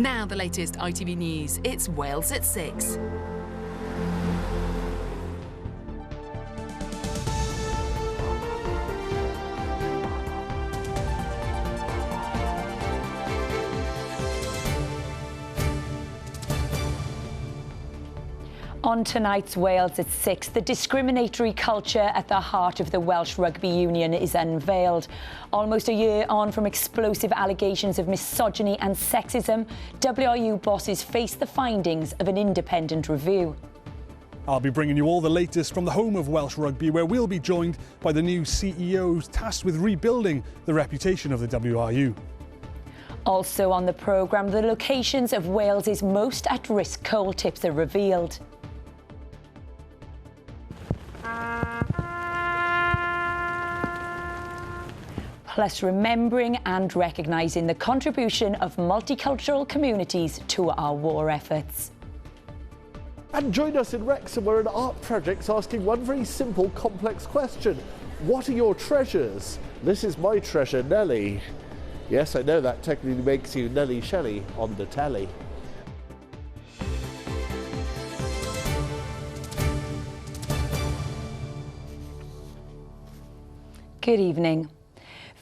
Now the latest ITV News. It's Wales at 6. On tonight's Wales at 6, the discriminatory culture at the heart of the Welsh Rugby Union is unveiled. Almost a year on from explosive allegations of misogyny and sexism, WRU bosses face the findings of an independent review. I'll be bringing you all the latest from the home of Welsh Rugby, where we'll be joined by the new CEO tasked with rebuilding the reputation of the WRU. Also on the programme, the locations of Wales's most at-risk coal tips are revealed. Plus remembering and recognising the contribution of multicultural communities to our war efforts. And join us in Wrexham, where an art project's asking one very simple, complex question. What are your treasures? This is my treasure, Nelly. Yes, I know that technically makes you Nelly Shelley on the telly. Good evening.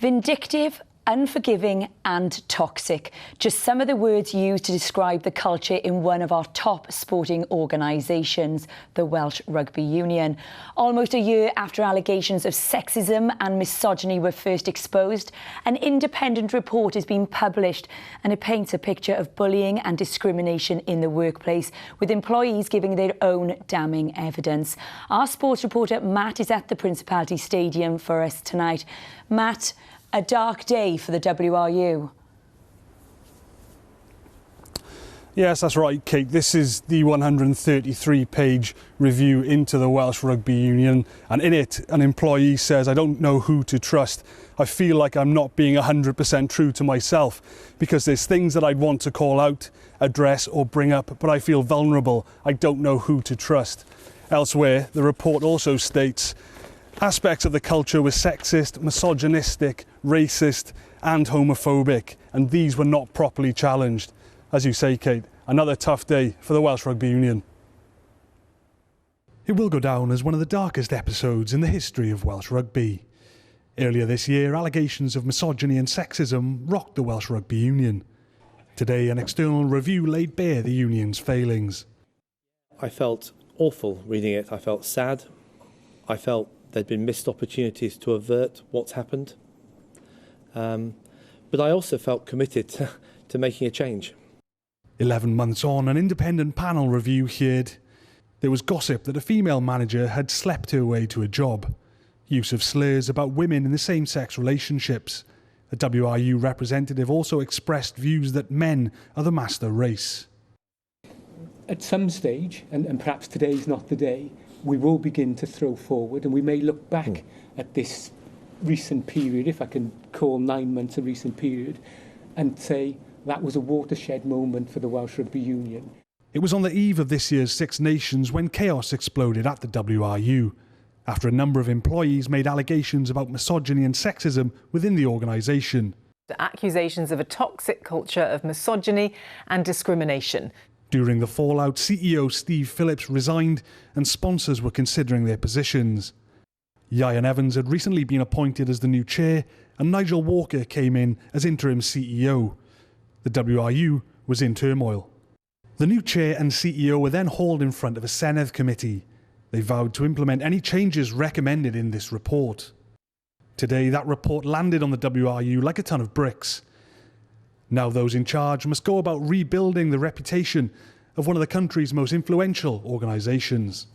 Vindictive, unforgiving and toxic. Just some of the words used to describe the culture in one of our top sporting organisations, the Welsh Rugby Union. Almost a year after allegations of sexism and misogyny were first exposed, an independent report has been published and it paints a picture of bullying and discrimination in the workplace, with employees giving their own damning evidence. Our sports reporter Matt is at the Principality Stadium for us tonight. Matt, a dark day for the WRU. Yes, that's right, Kate. This is the 133-page review into the Welsh Rugby Union, and in it, an employee says, "I don't know who to trust. I feel like I'm not being 100% true to myself because there's things that I'd want to call out, address or bring up, but I feel vulnerable. I don't know who to trust." Elsewhere, the report also states, aspects of the culture were sexist, misogynistic, racist and homophobic, and these were not properly challenged. As you say, Kate, another tough day for the Welsh Rugby Union. It will go down as one of the darkest episodes in the history of Welsh Rugby. Earlier this year, allegations of misogyny and sexism rocked the Welsh Rugby Union. Today, an external review laid bare the union's failings. I felt awful reading it. I felt sad. I felt there'd been missed opportunities to avert what's happened. But I also felt committed to making a change. 11 months on, an independent panel review heard there was gossip that a female manager had slept her way to a job. Use of slurs about women in the same-sex relationships. A WRU representative also expressed views that men are the master race. At some stage, and perhaps today's not the day, we will begin to throw forward, and we may look back at this recent period, if I can call 9 months a recent period, and say that was a watershed moment for the Welsh Rugby Union. It was on the eve of this year's Six Nations when chaos exploded at the WRU, after a number of employees made allegations about misogyny and sexism within the organisation. The accusations of a toxic culture of misogyny and discrimination. During the fallout, CEO Steve Phillips resigned and sponsors were considering their positions. Ian Evans had recently been appointed as the new chair and Nigel Walker came in as interim CEO. The WRU was in turmoil. The new chair and CEO were then hauled in front of a Senedd committee. They vowed to implement any changes recommended in this report. Today, that report landed on the WRU like a ton of bricks. Now those in charge must go about rebuilding the reputation of one of the country's most influential organisations.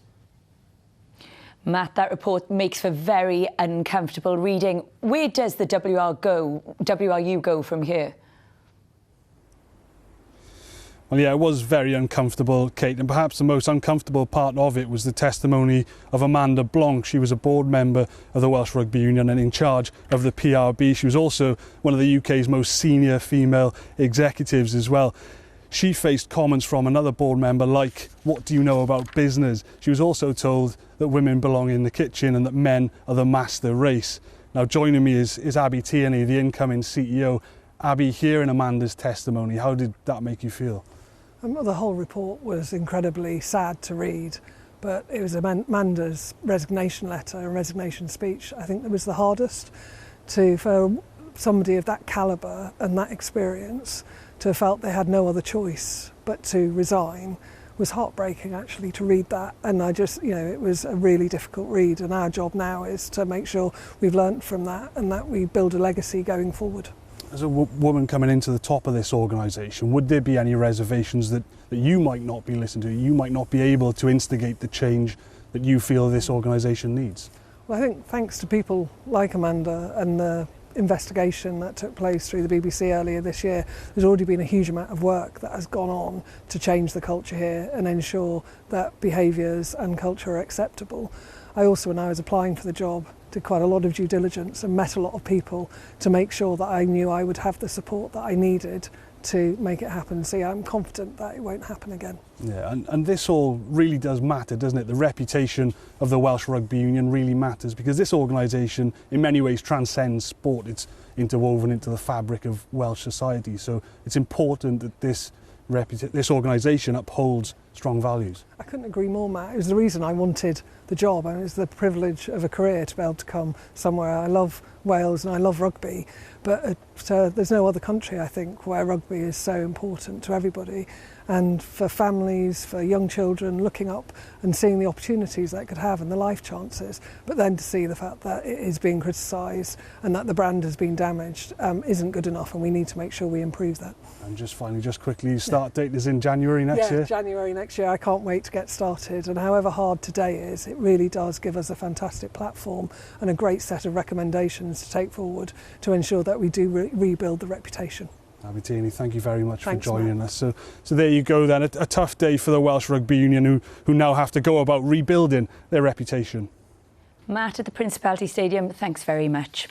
Matt, that report makes for very uncomfortable reading. Where does the WRU go from here? Well, yeah, it was very uncomfortable, Kate, and perhaps the most uncomfortable part of it was the testimony of Amanda Blanc. She was a board member of the Welsh Rugby Union and in charge of the PRB. She was also one of the UK's most senior female executives as well. She faced comments from another board member like, "What do you know about business?" She was also told that women belong in the kitchen and that men are the master race. Now, joining me is Abby Tierney, the incoming CEO. Abby, hearing Amanda's testimony, how did that make you feel? The whole report was incredibly sad to read, but it was Amanda's resignation letter and resignation speech, I think, that was the hardest. For somebody of that calibre and that experience to have felt they had no other choice but to resign was heartbreaking, actually, to read that. And I just, it was a really difficult read, and our job now is to make sure we've learnt from that and that we build a legacy going forward. As a woman coming into the top of this organisation, would there be any reservations that you might not be listened to, you might not be able to instigate the change that you feel this organisation needs? Well, I think thanks to people like Amanda and the investigation that took place through the BBC earlier this year, there's already been a huge amount of work that has gone on to change the culture here and ensure that behaviours and culture are acceptable. I also, when I was applying for the job, did quite a lot of due diligence and met a lot of people to make sure that I knew I would have the support that I needed to make it happen. So yeah, I'm confident that it won't happen again. Yeah, and this all really does matter, doesn't it? The reputation of the Welsh Rugby Union really matters, because this organisation in many ways transcends sport. It's interwoven into the fabric of Welsh society. So it's important that this organisation upholds strong values. I couldn't agree more, Matt. It was the reason I wanted the job, and it was the privilege of a career to be able to come somewhere. I love Wales and I love rugby, but there's no other country, I think, where rugby is so important to everybody. And for families, for young children, looking up and seeing the opportunities that it could have and the life chances, but then to see the fact that it is being criticised and that the brand has been damaged isn't good enough, and we need to make sure we improve that. And just finally, just quickly, start date is in January next year? Yeah, January next year. I can't wait to get started, and however hard today is, it really does give us a fantastic platform and a great set of recommendations to take forward to ensure that we do rebuild the reputation. Abby Tierney, thank you very much Thanks, for joining Matt. us. So there you go then, a tough day for the Welsh Rugby Union who now have to go about rebuilding their reputation. Matt at the Principality Stadium, thanks very much.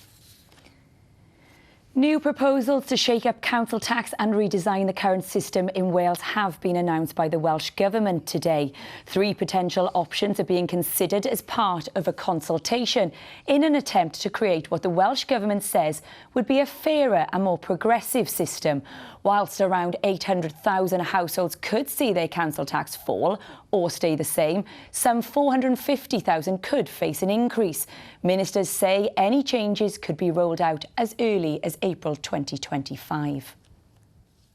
New proposals to shake up council tax and redesign the current system in Wales have been announced by the Welsh Government today. 3 potential options are being considered as part of a consultation in an attempt to create what the Welsh Government says would be a fairer and more progressive system. Whilst around 800,000 households could see their council tax fall or stay the same, some 450,000 could face an increase. Ministers say any changes could be rolled out as early as April 2025.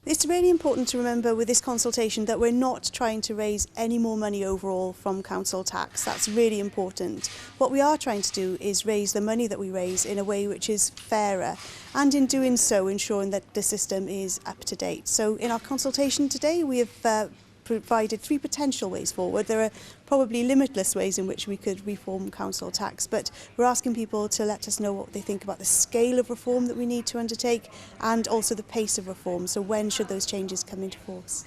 It's really important to remember with this consultation that we're not trying to raise any more money overall from council tax. That's really important. What we are trying to do is raise the money that we raise in a way which is fairer, and in doing so ensuring that the system is up to date. So in our consultation today we have provided 3 potential ways forward. There are probably limitless ways in which we could reform council tax, but we're asking people to let us know what they think about the scale of reform that we need to undertake and also the pace of reform. So when should those changes come into force?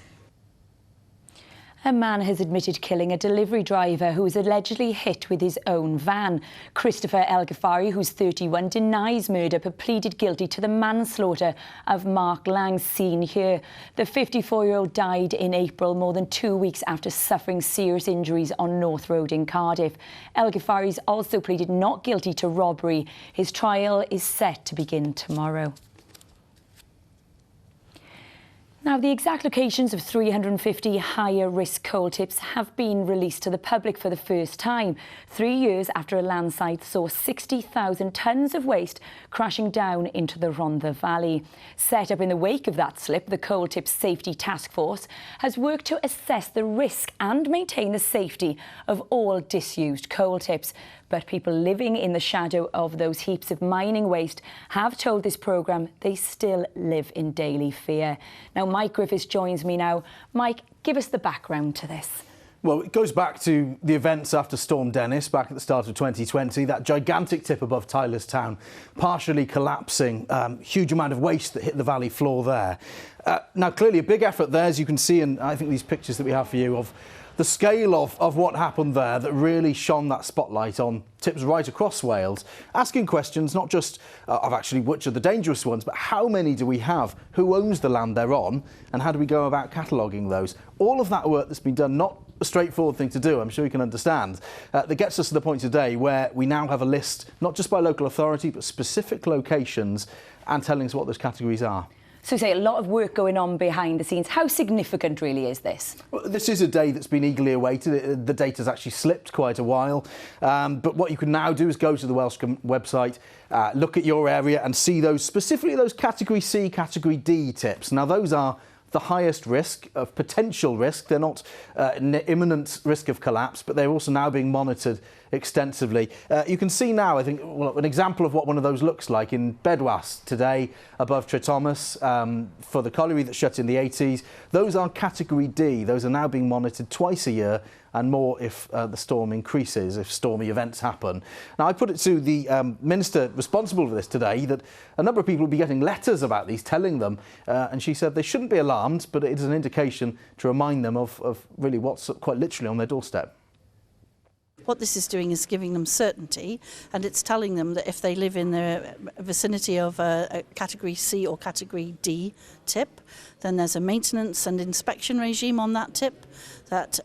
A man has admitted killing a delivery driver who was allegedly hit with his own van. Christopher El Ghaffari, who's 31, denies murder but pleaded guilty to the manslaughter of Mark Lang, seen here. The 54-year-old died in April, more than 2 weeks after suffering serious injuries on North Road in Cardiff. El Ghaffari's also pleaded not guilty to robbery. His trial is set to begin tomorrow. Now, the exact locations of 350 higher-risk coal tips have been released to the public for the first time, 3 years after a landslide saw 60,000 tonnes of waste crashing down into the Rhondda Valley. Set up in the wake of that slip, the Coal Tips Safety Task Force has worked to assess the risk and maintain the safety of all disused coal tips. But people living in the shadow of those heaps of mining waste have told this programme they still live in daily fear. Now, Mike Griffiths joins me now. Mike, give us the background to this. Well, it goes back to the events after Storm Dennis back at the start of 2020, that gigantic tip above Tyler's Town partially collapsing, huge amount of waste that hit the valley floor there. Now, clearly a big effort there, as you can see, and I think these pictures that we have for you of the scale of what happened there that really shone that spotlight on tips right across Wales, asking questions not just of actually which are the dangerous ones, but how many do we have, who owns the land they're on, and how do we go about cataloguing those. All of that work that's been done, not a straightforward thing to do, I'm sure you can understand, that gets us to the point today where we now have a list, not just by local authority, but specific locations and telling us what those categories are. So say a lot of work going on behind the scenes. How significant really is this? Well, this is a day that's been eagerly awaited. The data's actually slipped quite a while. But what you can now do is go to the Welsh Government website, look at your area and see those, specifically those Category C, Category D tips. Now, those are the highest risk of potential risk. They're not imminent risk of collapse, but they're also now being monitored extensively. You can see now, I think, well, an example of what one of those looks like in Bedwas today above Tretomas for the colliery that shut in the 80s. Those are Category D. Those are now being monitored twice a year and more if the storm increases, if stormy events happen. Now, I put it to the minister responsible for this today that a number of people will be getting letters about these telling them, and she said they shouldn't be alarmed, but it is an indication to remind them of really what's quite literally on their doorstep. What this is doing is giving them certainty, and it's telling them that if they live in the vicinity of a Category C or Category D tip, then there's a maintenance and inspection regime on that tip, that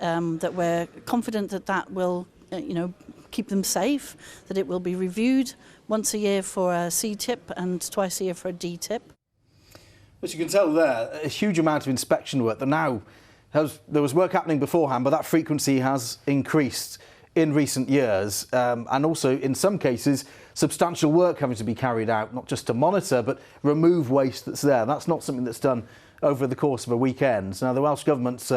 we're confident that will keep them safe, that it will be reviewed once a year for a C tip and twice a year for a D tip. As you can tell there, a huge amount of inspection work that now there was work happening beforehand, but that frequency has increased in recent years, and also in some cases substantial work having to be carried out, not just to monitor but remove waste that's there. That's not something that's done over the course of a weekend. Now, the Welsh Government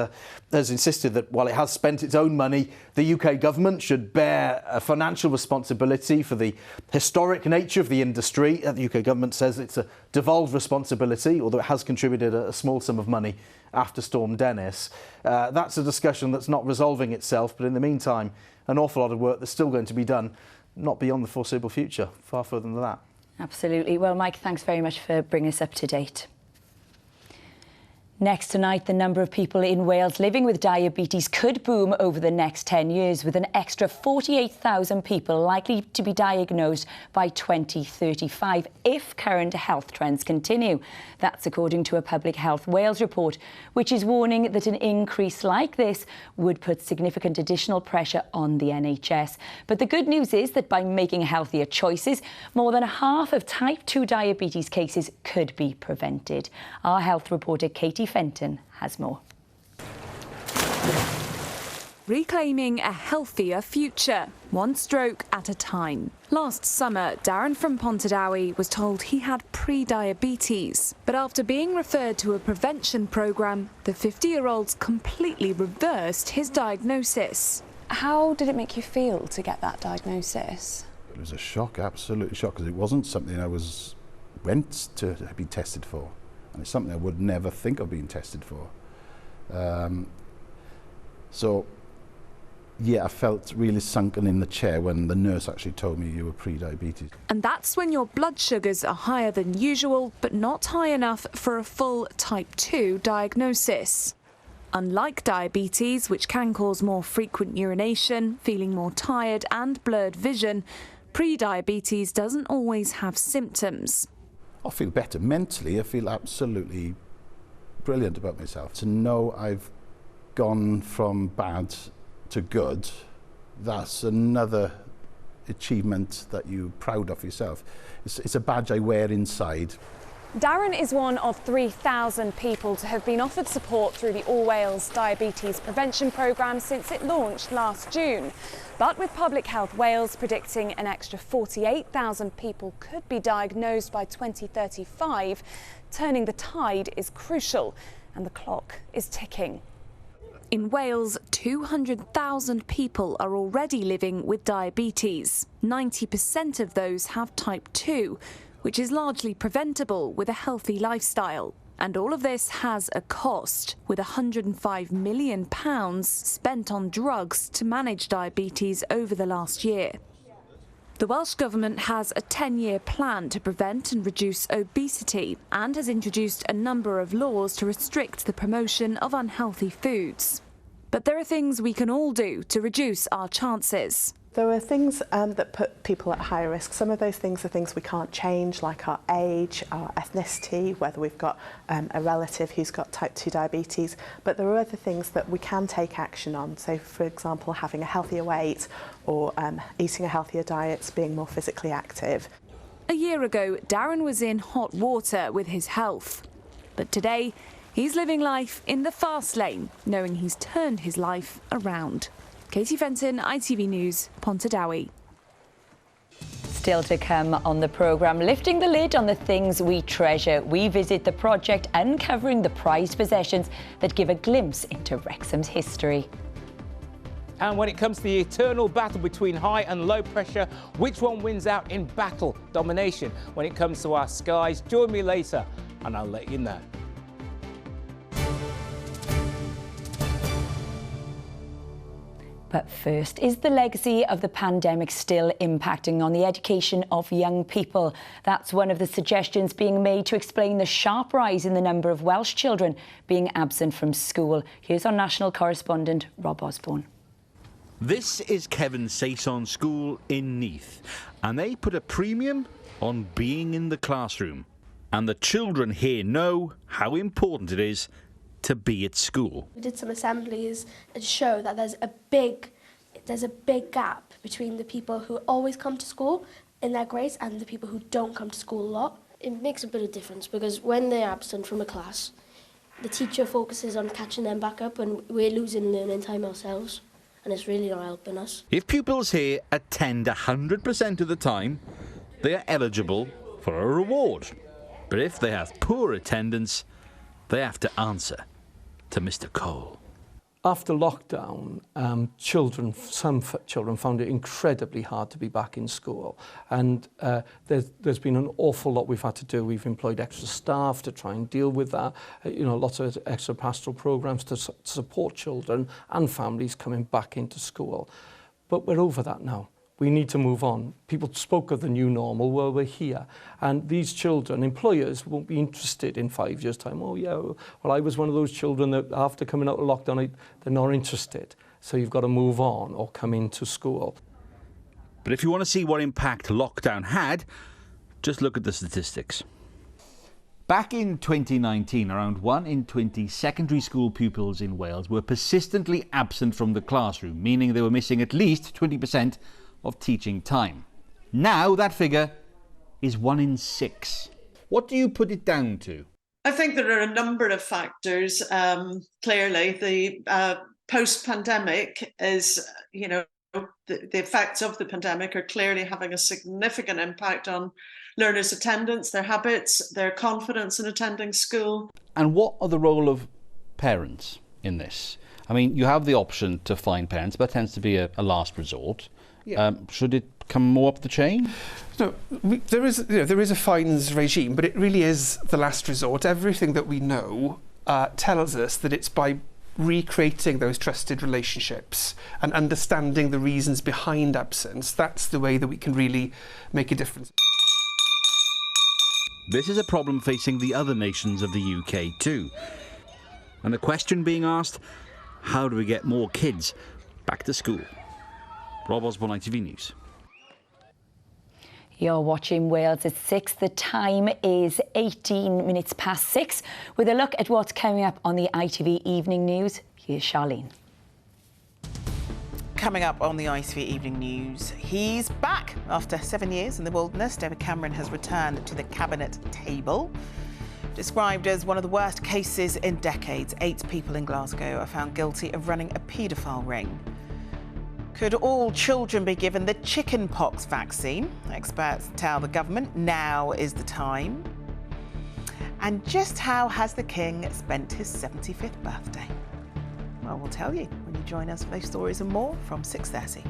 has insisted that while it has spent its own money, the UK Government should bear a financial responsibility for the historic nature of the industry. The UK Government says it's a devolved responsibility, although it has contributed a small sum of money after Storm Dennis. That's a discussion that's not resolving itself, but in the meantime, an awful lot of work that's still going to be done, not beyond the foreseeable future, far further than that. Absolutely. Well, Mike, thanks very much for bringing us up to date. Next tonight, the number of people in Wales living with diabetes could boom over the next 10 years, with an extra 48,000 people likely to be diagnosed by 2035 if current health trends continue. That's according to a Public Health Wales report, which is warning that an increase like this would put significant additional pressure on the NHS. But the good news is that by making healthier choices, more than half of type 2 diabetes cases could be prevented. Our health reporter Katie Fenton has more. Reclaiming a healthier future, one stroke at a time. Last summer, Darren from Pontardawe was told he had pre-diabetes. But after being referred to a prevention programme, the 50-year-old's completely reversed his diagnosis. How did it make you feel to get that diagnosis? It was a shock, absolute shock, because it wasn't something I went to be tested for. And it's something I would never think of being tested for. So, yeah, I felt really sunken in the chair when the nurse actually told me you were pre-diabetes. And that's when your blood sugars are higher than usual, but not high enough for a full type 2 diagnosis. Unlike diabetes, which can cause more frequent urination, feeling more tired and blurred vision, pre-diabetes doesn't always have symptoms. I feel better mentally. I feel absolutely brilliant about myself. To know I've gone from bad to good, that's another achievement that you're proud of yourself. It's a badge I wear inside. Darren is one of 3,000 people to have been offered support through the All Wales Diabetes Prevention Programme since it launched last June. But with Public Health Wales predicting an extra 48,000 people could be diagnosed by 2035, turning the tide is crucial and the clock is ticking. In Wales, 200,000 people are already living with diabetes. 90% of those have type 2, which is largely preventable with a healthy lifestyle. And all of this has a cost, with £105 million spent on drugs to manage diabetes over the last year. The Welsh Government has a 10-year plan to prevent and reduce obesity and has introduced a number of laws to restrict the promotion of unhealthy foods. But there are things we can all do to reduce our chances. There are things that put people at higher risk. Some of those things are things we can't change, like our age, our ethnicity, whether we've got a relative who's got type 2 diabetes. But there are other things that we can take action on. So, for example, having a healthier weight or eating a healthier diet, being more physically active. A year ago, Darren was in hot water with his health. But today, he's living life in the fast lane, knowing he's turned his life around. Katie Fenton, ITV News, Pontardawe. Still to come on the programme, lifting the lid on the things we treasure. We visit the project uncovering the prized possessions that give a glimpse into Wrexham's history. And when it comes to the eternal battle between high and low pressure, which one wins out in battle domination? When it comes to our skies, join me later and I'll let you know. But first, is the legacy of the pandemic still impacting on the education of young people? That's one of the suggestions being made to explain the sharp rise in the number of Welsh children being absent from school. Here's our national correspondent, Rob Osborne. This is Kevin Saison School in Neath, and they put a premium on being in the classroom. And the children here know how important it is to be at school. We did some assemblies and show that there's a big gap between the people who always come to school in their grades and the people who don't come to school a lot. It makes a bit of difference because when they're absent from a class, the teacher focuses on catching them back up and we're losing learning time ourselves, and it's really not helping us. If pupils here attend 100% of the time, they are eligible for a reward. But if they have poor attendance, they have to answer to Mr. Cole. After lockdown, some children found it incredibly hard to be back in school, and there's been an awful lot we've had to do. We've employed extra staff to try and deal with that, lots of extra pastoral programs to support children and families coming back into school. But we're over that now. We need to move on. People spoke of the new normal. Well, we're here. And these children, employers won't be interested in 5 years' time. Oh, yeah, well, I was one of those children that after coming out of lockdown, they're not interested. So you've got to move on or come into school. But if you want to see what impact lockdown had, just look at the statistics. Back in 2019, around 1 in 20 secondary school pupils in Wales were persistently absent from the classroom, meaning they were missing at least 20% of teaching time. Now that figure is 1 in 6. What do you put it down to? I think there are a number of factors. Clearly, the post-pandemic is, the effects of the pandemic are clearly having a significant impact on learners' attendance, their habits, their confidence in attending school. And what are the role of parents in this? I mean, you have the option to fine parents, but that tends to be a last resort. Yeah. Should it come more up the chain? No, there is a fines regime, but it really is the last resort. Everything that we know tells us that it's by recreating those trusted relationships and understanding the reasons behind absence. That's the way that we can really make a difference. This is a problem facing the other nations of the UK too. And the question being asked, how do we get more kids back to school? Rob Osborne, ITV News. You're watching Wales at 6. The time is 18 minutes past 6. With a look at what's coming up on the ITV Evening News, here's Charlene. Coming up on the ITV Evening News, he's back. After 7 years in the wilderness, David Cameron has returned to the cabinet table. Described as one of the worst cases in decades, 8 people in Glasgow are found guilty of running a paedophile ring. Could all children be given the chickenpox vaccine? Experts tell the government now is the time. And just how has the King spent his 75th birthday? Well, we'll tell you when you join us for those stories and more from 6:30.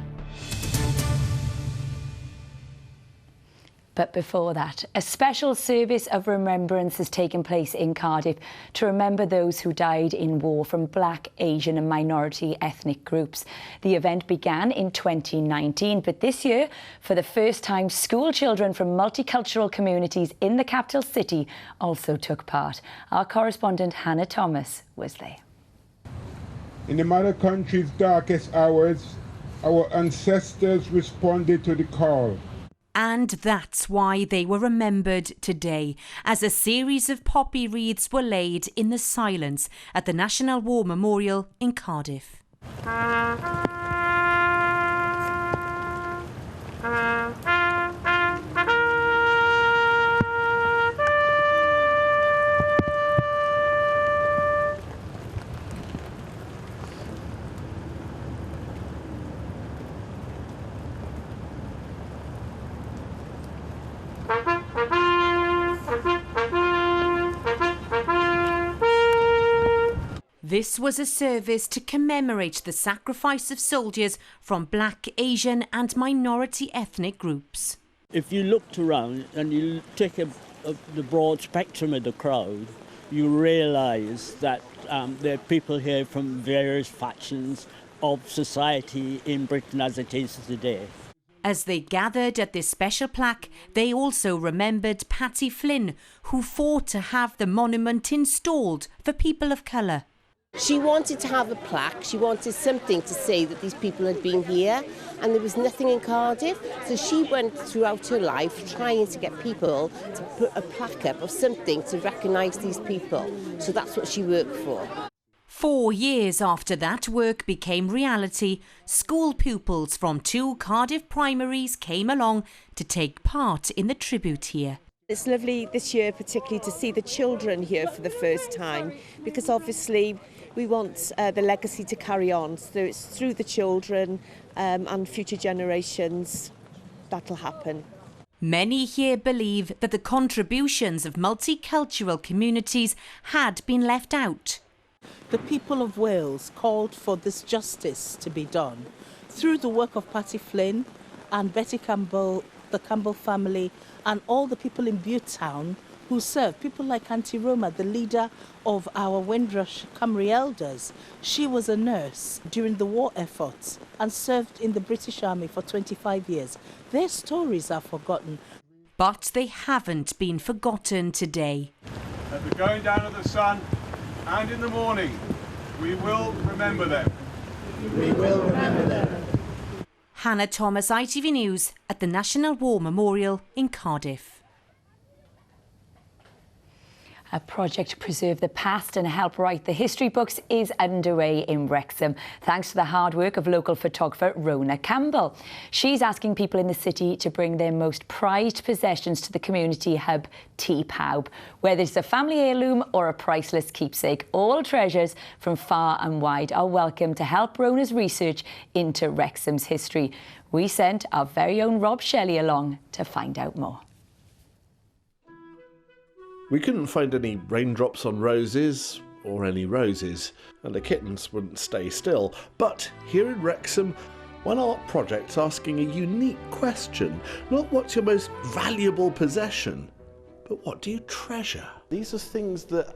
But before that, a special service of remembrance has taken place in Cardiff to remember those who died in war from Black, Asian and minority ethnic groups. The event began in 2019, but this year, for the first time, school children from multicultural communities in the capital city also took part. Our correspondent Hannah Thomas was there. In the mother country's darkest hours, our ancestors responded to the call. And that's why they were remembered today, as a series of poppy wreaths were laid in the silence at the National War Memorial in Cardiff. This was a service to commemorate the sacrifice of soldiers from Black, Asian and minority ethnic groups. If you looked around and you take the broad spectrum of the crowd, you realise that there are people here from various factions of society in Britain as it is today. As they gathered at this special plaque, they also remembered Patty Flynn, who fought to have the monument installed for people of colour. She wanted to have a plaque, she wanted something to say that these people had been here, and there was nothing in Cardiff, so she went throughout her life trying to get people to put a plaque up of something to recognise these people. So that's what she worked for. 4 years after that work became reality, school pupils from 2 Cardiff primaries came along to take part in the tribute here. It's lovely this year particularly to see the children here for the first time, because obviously we want the legacy to carry on, so it's through the children and future generations that'll happen. Many here believe that the contributions of multicultural communities had been left out. The people of Wales called for this justice to be done through the work of Patty Flynn and Betty Campbell, the Campbell family, and all the people in Butetown who served. People like Auntie Roma, the leader of our Windrush Cymru elders. She was a nurse during the war efforts and served in the British Army for 25 years. Their stories are forgotten. But they haven't been forgotten today. At the going down of the sun and in the morning, we will remember them. We will remember them. Hannah Thomas, ITV News at the National War Memorial in Cardiff. A project to preserve the past and help write the history books is underway in Wrexham, thanks to the hard work of local photographer Rhona Campbell. She's asking people in the city to bring their most prized possessions to the community hub Tea Pawb. Whether it's a family heirloom or a priceless keepsake, all treasures from far and wide are welcome to help Rhona's research into Wrexham's history. We sent our very own Rob Shelley along to find out more. We couldn't find any raindrops on roses, or any roses, and the kittens wouldn't stay still. But here in Wrexham, one art project's asking a unique question. Not what's your most valuable possession, but what do you treasure? These are things that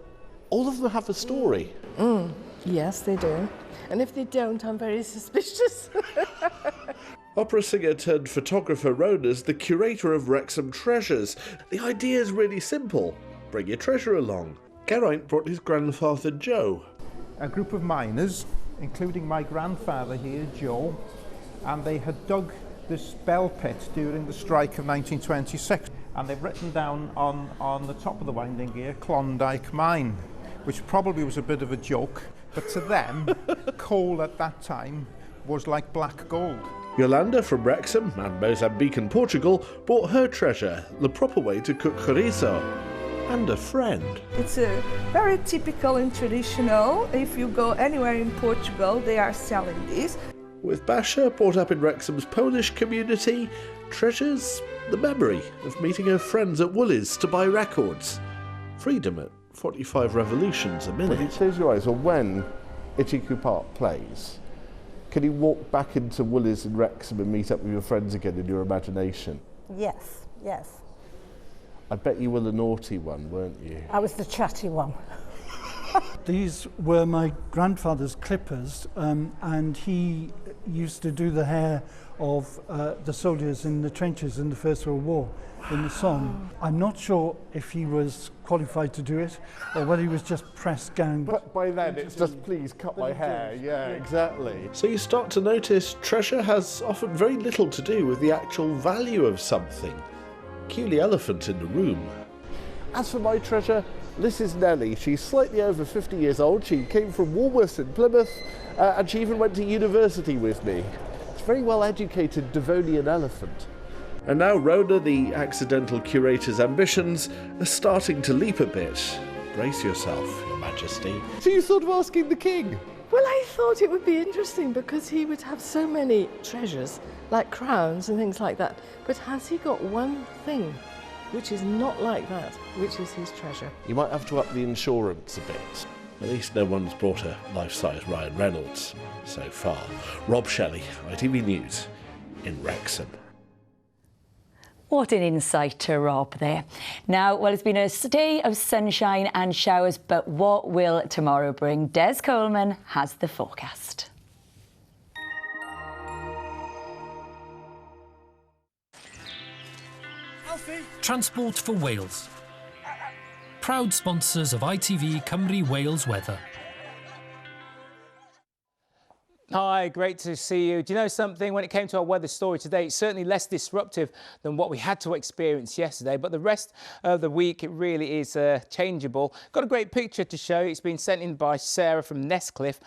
all of them have a story. Yes, they do. And if they don't, I'm very suspicious. Opera singer turned photographer Rhona's the curator of Wrexham Treasures. The idea is really simple. Bring your treasure along. Geraint brought his grandfather Joe. A group of miners, including my grandfather here, Joe, and they had dug this bell pit during the strike of 1926, and they've written down on the top of the winding gear, Klondike Mine, which probably was a bit of a joke, but to them, coal at that time was like black gold. Yolanda from Wrexham and Mozambique and Portugal bought her treasure, the proper way to cook chorizo. And a friend. It's a very typical and traditional. If you go anywhere in Portugal, they are selling this. With Basia brought up in Wrexham's Polish community, treasures the memory of meeting her friends at Woolies to buy records. Freedom at 45 revolutions a minute. When you close your eyes, or when Itiku Park plays, can you walk back into Woolies in Wrexham and meet up with your friends again in your imagination? Yes, yes. I bet you were the naughty one, weren't you? I was the chatty one. These were my grandfather's clippers, and he used to do the hair of the soldiers in the trenches in the First World War in the Somme. I'm not sure if he was qualified to do it or whether he was just pressed down. But by then it's just, please cut my hair. Yeah, exactly. So you start to notice treasure has often very little to do with the actual value of something. Cue the elephant in the room. As for my treasure, this is Nellie. She's slightly over 50 years old. She came from Woolworths in Plymouth, and she even went to university with me. It's a very well-educated Devonian elephant. And now Rhona, the accidental curator's ambitions, are starting to leap a bit. Brace yourself, Your Majesty. So you thought of asking the king? Well, I thought it would be interesting because he would have so many treasures, like crowns and things like that. But has he got one thing which is not like that, which is his treasure? You might have to up the insurance a bit. At least no one's brought a life-size Ryan Reynolds so far. Rob Shelley, ITV News in Wrexham. What an insight to Rob there. Now, well, it's been a day of sunshine and showers, but what will tomorrow bring? Des Coleman has the forecast. Transport for Wales. Proud sponsors of ITV Cymru Wales Weather. Hi, great to see you. Do you know something? When it came to our weather story today, it's certainly less disruptive than what we had to experience yesterday, but the rest of the week, it really is changeable. Got a great picture to show. It's been sent in by Sarah from Nestcliff.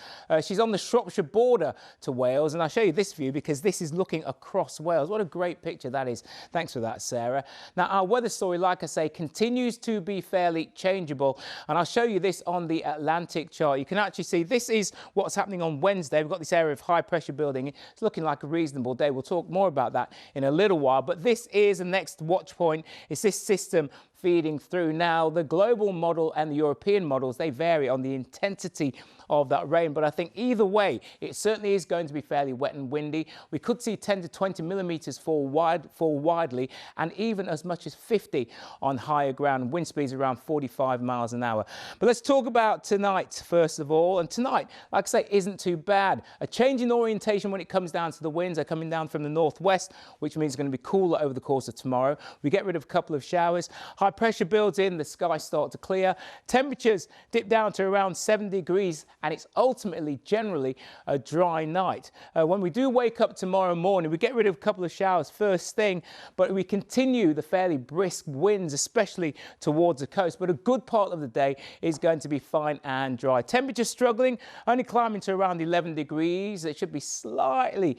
She's on the Shropshire border to Wales, and I'll show you this view because this is looking across Wales. What a great picture that is. Thanks for that, Sarah. Now, our weather story, like I say, continues to be fairly changeable, and I'll show you this on the Atlantic chart. You can actually see this is what's happening on Wednesday. We've got this area of high pressure building. It's looking like a reasonable day. We'll talk more about that in a little while, but this is the next watch point. It's this system feeding through. Now, the global model and the European models, they vary on the intensity of that rain, but I think either way, it certainly is going to be fairly wet and windy. We could see 10 to 20 millimetres fall widely, and even as much as 50 on higher ground. Wind speeds around 45 miles an hour. But let's talk about tonight, first of all. And tonight, like I say, isn't too bad. A change in orientation when it comes down to the winds. They're coming down from the northwest, which means it's going to be cooler over the course of tomorrow. We get rid of a couple of showers. High pressure builds in, the skies start to clear. Temperatures dip down to around 7 degrees, and it's ultimately generally a dry night. When we do wake up tomorrow morning, we get rid of a couple of showers first thing, but we continue the fairly brisk winds, especially towards the coast. But a good part of the day is going to be fine and dry. Temperature struggling, only climbing to around 11 degrees. It should be slightly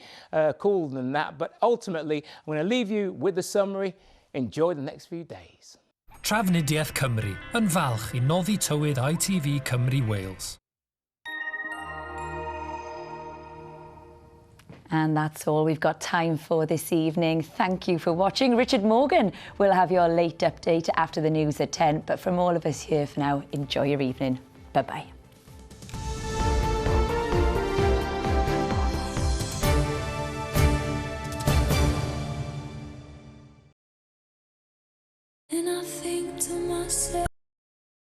cooler than that, but ultimately, I'm going to leave you with the summary. Enjoy the next few days. Trafnidiaeth Cymru yn falch I noddi tywyd ITV Cymru Wales. And that's all we've got time for this evening. Thank you for watching. Richard Morgan will have your late update after the news at 10. But from all of us here for now, enjoy your evening. Bye-bye.